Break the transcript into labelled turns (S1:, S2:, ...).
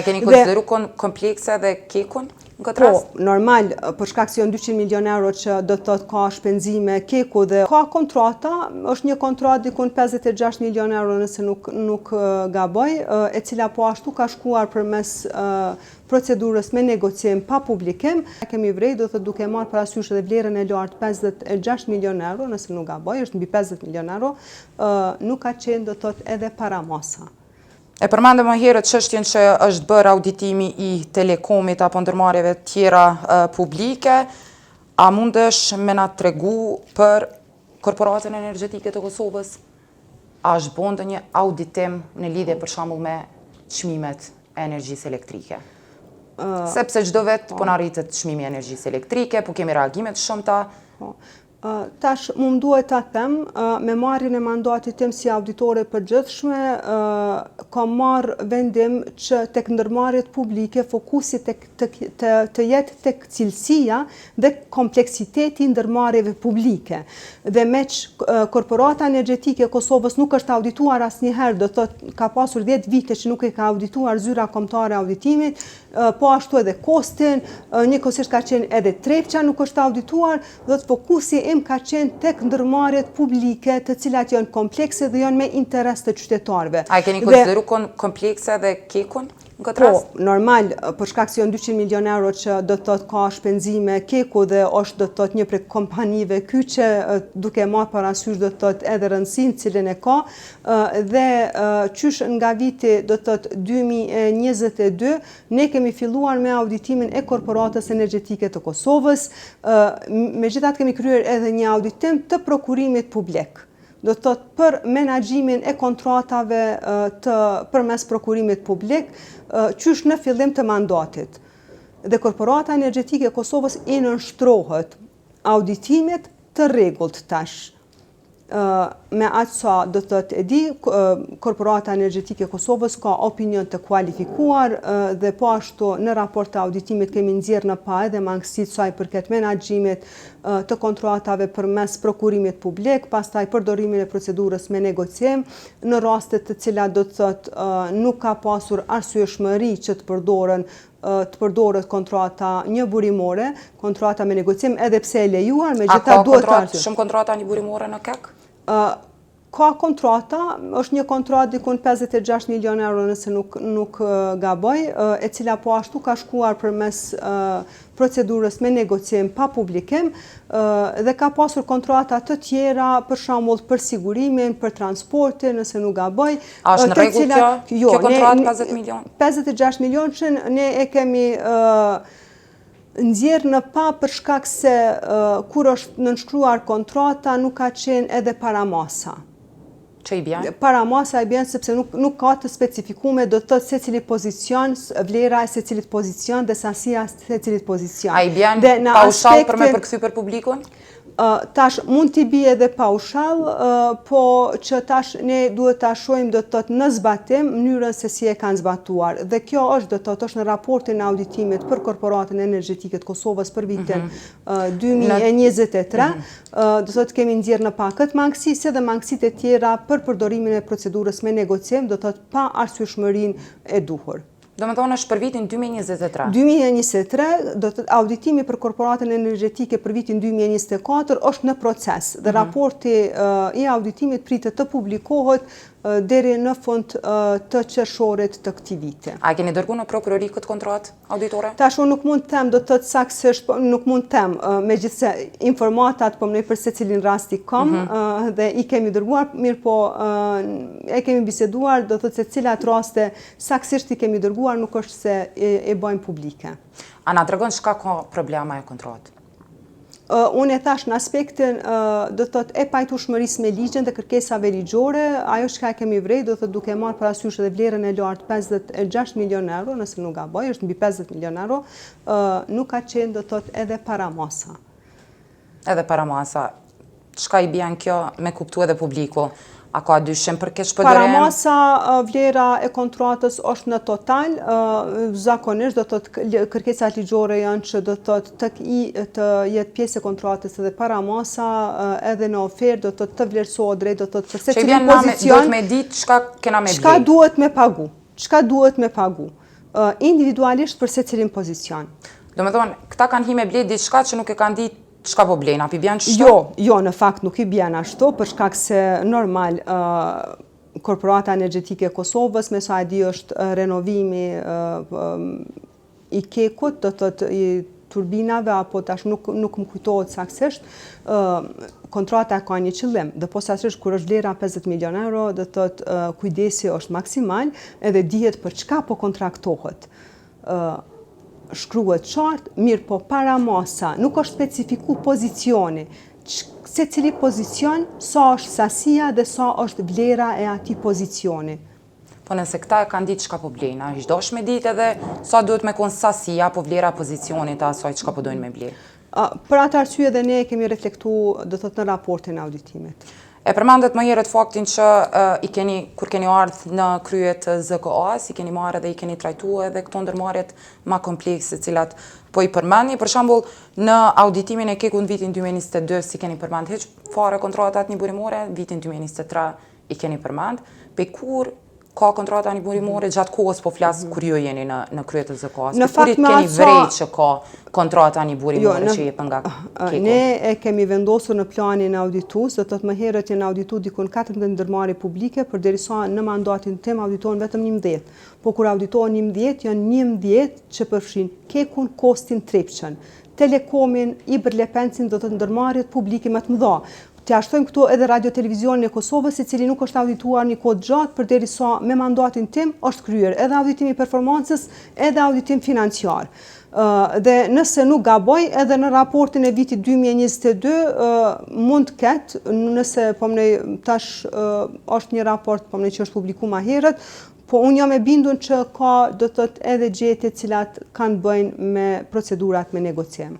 S1: keni konsideru komplekse dhe kekun?
S2: Po, normal, për shkak se janë 200 milion euro që do të thotë ka shpenzime keku dhe ka kontrata, është një kontratë dikun 56 milion euro nëse nuk gaboj, e cila po ashtu ka shkuar përmes procedurës me negocim pa publikim. Kemi vrej, do të duke marrë parasysh edhe vlerën e lartë 56 milion euro, nëse nuk gaboj, është mbi 50 milion euro, nuk ka qenë do të thotë edhe paramasa.
S1: E përmendëm më herët çështjen që është bërë auditimi i Telekomit apo ndërmarrjeve tjera publike. A mundesh me na tregu për Korporatën Energjetike të Kosovës? A është bërë ndonjë auditim në lidhje për shembull me çmimet e energjisë elektrike? Sepse çdo vit po na rritet çmimi i energjisë elektrike, po kemi reagime të shumta.
S2: Tash mu duhet ta them, me marrjen e mandatit tim si auditore përgjithshme, kam marrë vendim që tek ndërmarrjet publike fokusi të jetë tek cilësia dhe kompleksiteti i ndërmarrjeve publike. Dhe meq Korporata Energjetike e Kosovës nuk është audituar asnjëherë, do thotë ka pasur 10 vite që nuk e ka audituar zyra kombëtare e auditimit, po ashtu edhe Kostin, njëkohësisht ka qenë edhe Trepça nuk është audituar, do të fokusi im ka qenë tek ndërmarrjet publike të cilat janë komplekse dhe janë me interes të qytetarëve.
S1: A keni konsideru komplekse dhe kekun?
S2: Po, normal, për shkak se janë 200 milion euro që do të thotë ka shpenzime keku dhe është do të thotë një prej kompanive kyçe duke marrë parasysh do të thotë edhe rëndësinë cilën e ka dhe qysh nga viti do të thotë 2022 ne kemi filluar me auditimin e Korporatës Energjetike të Kosovës, megjithatë kemi kryer edhe një auditim të prokurimit publik. Do të thotë për menaxhimin e kontratave përmes prokurimit publik, qysh në fillim të mandatit. Dhe Korporata Energjetike e Kosovës i nënshtrohet auditimit të rregullt tash. Me atë sa do të thotë e di, Korporata Energjetike e Kosovës ka opinion të kualifikuar dhe po ashtu në raport të auditimit kemi nxjerrë në pa edhe mangësitë sa i përket menaxhimit të kontratave përmes prokurimit publik, pastaj përdorimin e procedurës me negocim, në raste të cilat do të thotë nuk ka pasur arsyeshmëri që të përdoret kontrata një burimore, kontrata me negocim, edhe pse e lejuar, megjithatë duhet të arsye.
S1: Shumë kontrata një burimore në kek?
S2: Ka kontrata, është një kontratë dikun 56 milion euro nëse nuk gaboj, e cila po ashtu ka shkuar përmes procedurës me negocim pa publikim dhe ka pasur kontrata të tjera për shembull për sigurimin, për transportin, nëse nuk gaboj.
S1: A është në rregull kjo kontratë 50 milion?
S2: 56 milion që ne e kemi nxjerrë në pa për shkak se kur është nënshkruar kontrata nuk ka qenë edhe paramasa.
S1: Që i bjen?
S2: Paramasa i bjen sepse nuk ka të specifikume, do të thotë secili pozicion, vlera e secilit pozicion dhe sasia e secilit pozicion.
S1: A i bjen paushall për me përkthy për publikun?
S2: Tash mund t'i bie edhe paushall, po që tash ne duhet ta shohim do të thotë në zbatim mënyrën se si e kanë zbatuar. Dhe kjo është do të thotë është në raportin e auditimit për Korporatën Energjetike të Kosovës për vitin 2023. Do të thotë kemi nxjerrë në pa këtë mangësi si dhe mangësitë e tjera për përdorimin e procedurës me negocim, do të thotë pa arsyeshmërinë e duhur.
S1: Do më thonë është për vitin 2023?
S2: 2023, do të auditimi për Korporatën Energjetike për vitin 2024 është në proces dhe raporti i auditimit pritet të publikohet deri në fund të qershorit të këtij viti.
S1: A keni dërguar në prokurori këtë kontratë auditore?
S2: Tash unë nuk mund të them, do të thotë saktësisht, nuk mund të them, megjithse informatat po më për secilin rast i kam dhe i kemi dërguar, mirë po e kemi biseduar, do të thotë se cilat raste saktësisht i kemi dërguar nuk është se e bëjmë publike.
S1: A na tregon çka ka problema e kontratë?
S2: Unë e thash në aspektin do të thotë e pajtueshmërisë me ligjin dhe kërkesave ligjore, ajo çka kemi vrej do të thotë duke marrë parasysh edhe vlerën e lartë 56 milion euro, nëse nuk gaboj, është mbi 50 milion euro, nuk ka qenë do të thotë edhe paramasa.
S1: Edhe paramasa. Çka i bjen kjo me kuptu edhe publiku? A ka dyshim për këtë shpërdorim?
S2: Paramasa, vlera e kontratës është në total, zakonisht do të thotë kërkesat ligjore janë që do të thotë të jetë pjesë e kontratës edhe paramasa edhe në ofertë do të thotë të vlerësohet drejt do të thotë për secilin pozicion.
S1: Duhet me ditë çka kena me bler.
S2: Çka duhet me pagu? individualisht për secilin pozicion.
S1: Do me thonë, këta kanë hi me ble diçka që nuk e kanë ditë çka po blejnë, api bjen çto?
S2: Jo, në fakt nuk i bjen ashtu, për shkak se normal Korporata Energjetike e Kosovës, me sa e di është renovimi i kekut, do të thotë i turbinave, apo tash nuk më kujtohet saktësisht, kontrata ka një qëllim, dhe posaçërisht kur është vlera 50 milion euro, do të thotë kujdesi është maksimal, edhe dihet për çka po kontraktohet. Shkruhet qartë, mirë po para masa, nuk është specifiku pozicioni, se cili pozicion, sa është sasia dhe sa është vlera e atij pozicioni.
S1: Po nëse këta e kanë ditë çka po blejnë, a është dosh me ditë edhe sa duhet me konë sasia apo vlera pozicionit e asaj çka po dojnë me blejnë?
S2: Për atë arsye dhe ne kemi reflektuar, do të thotë, në raportin e auditimit.
S1: E përmendet më herët faktin që kur keni ardhur në krye të ZKA-s, i keni marrë dhe i keni trajtuar edhe këto ndërmarrjet më komplekse, cilat po i përmendni. Për shembull, në auditimin e kekut në vitin 2022 si keni përmend hiç fare kontratat një burimore, vitin 2023 i keni përmend. Pe kur ka kontrata një burimore, gjatë kohës po flas kur ju jeni në krye të ZKA-s.
S2: Në fakt
S1: keni vrejt që ka kontrata një burimore që jepën nga keku?
S2: Ne e kemi vendosur në planin auditus, do të thotë më herët janë auditu dikun 14 ndërmarrje publike, përderisa në mandatin tim auditohen vetëm 11. Po kur auditohen 11, janë 11 që përfshin kekun, Kostin, Trepçën, Telekomin, Ibër-Lepencin, do të thotë ndërmarrjet publike më të mëdha. Të ashtojmë këtu edhe radio televizionin e Kosovës, i cili nuk është audituar një kohë gjatë, përderisa me mandatin tim është kryer edhe auditimi performancës, edhe auditim financiar. Dhe nëse nuk gaboj, edhe në raportin e vitit 2022 mund të ketë, nëse tash është një raport që është publikuar më herët, po unë jam e bindur që ka, do të thotë, edhe gjetje cilat kanë bëjnë me procedurat me negocim.